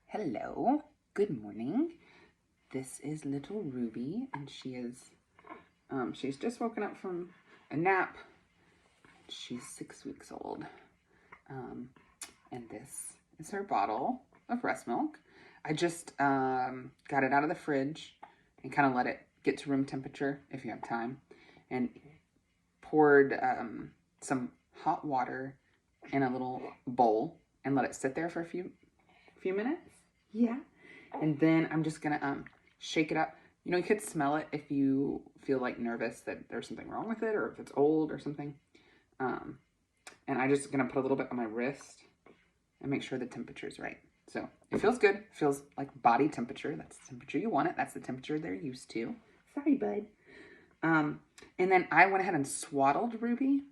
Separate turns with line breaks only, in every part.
Hello, good morning. This is little Ruby, and she's just woken up from a nap. She's 6 weeks old. And this is her bottle of breast milk. I just got it out of the fridge and kind of let it get to room temperature if you have time, and poured some hot water in a little bowl and let it sit there for a few minutes. Yeah. And then I'm just gonna shake it up. You know, you could smell it if you feel like nervous that there's something wrong with it or if it's old or something. And I'm just gonna put a little bit on my wrist and make sure the temperature's right. So it feels good. It feels like body temperature. That's the temperature you want it. That's the temperature they're used to. Sorry, bud. And then I went ahead and swaddled Ruby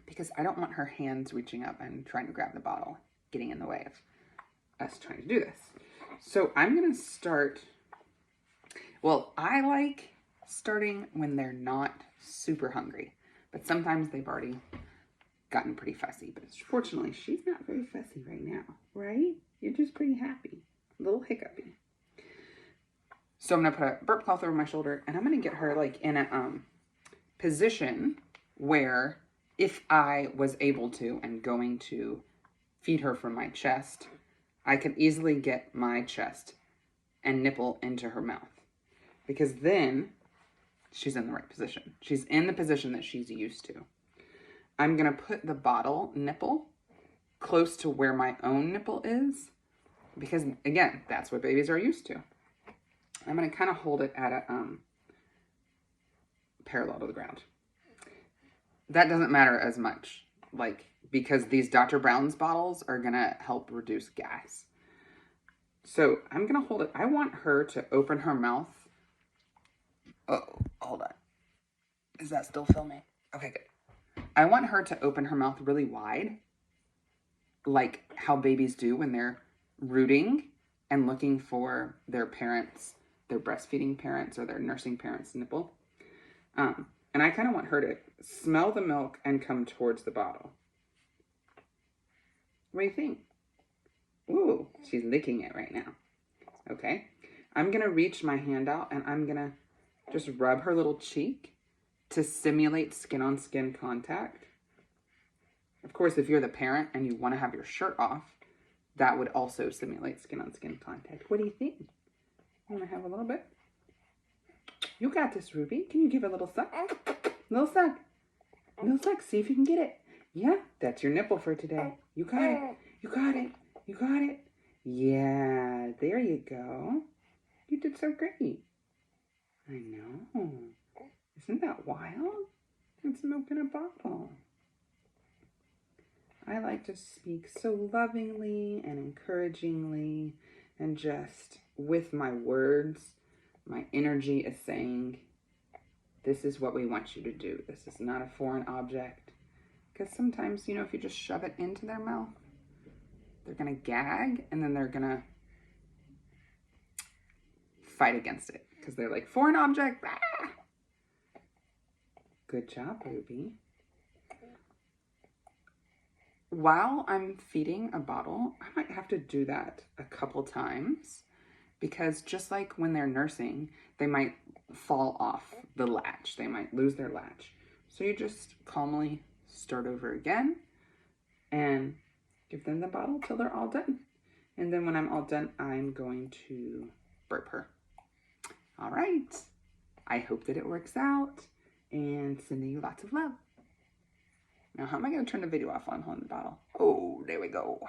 because I don't want her hands reaching up and trying to grab the bottle, getting in the way of us trying to do this. So I'm going to start, well, I like starting when they're not super hungry, but sometimes they've already gotten pretty fussy. But fortunately, she's not very fussy right now, right? You're just pretty happy, a little hiccupy. So I'm going to put a burp cloth over my shoulder, and I'm going to get her like in a position where if I was able to and going to feed her from my chest, I could easily get my chest and nipple into her mouth, because then she's in the right position. She's in the position that she's used to. I'm going to put the bottle nipple close to where my own nipple is, because again, that's what babies are used to. I'm going to kind of hold it at a parallel to the ground. That doesn't matter as much, because these Dr. Brown's bottles are going to help reduce gas. So I'm going to hold it. I want her to open her mouth. Oh, hold on. Is that still filming? Okay, good. I want her to open her mouth really wide, like how babies do when they're rooting and looking for their parents, their breastfeeding parents or their nursing parents' nipple. And I kind of want her to smell the milk and come towards the bottle. What do you think? Ooh, she's licking it right now. Okay. I'm going to reach my hand out and I'm going to just rub her little cheek to simulate skin-on-skin contact. Of course, if you're the parent and you want to have your shirt off, that would also simulate skin-on-skin contact. What do you think? You want to have a little bit? You got this, Ruby. Can you give a little suck? Little suck. Little suck. See if you can get it. Yeah, that's your nipple for today. You got it. You got it. You got it. Yeah, there you go. You did so great. I know. Isn't that wild? It's milk in a bottle. I like to speak so lovingly and encouragingly, and just with my words, my energy is saying, this is what we want you to do. This is not a foreign object. Because sometimes, if you just shove it into their mouth, they're going to gag, and then they're going to fight against it. Because they're like, foreign object. Ah! Good job, Ruby. While I'm feeding a bottle, I might have to do that a couple times. Because just like when they're nursing, they might fall off the latch. They might lose their latch. So you just calmly start over again and give them the bottle till they're all done. And then when I'm all done, I'm going to burp her. All right. I hope that it works out, and sending you lots of love. Now, how am I going to turn the video off while I'm holding the bottle? Oh, there we go.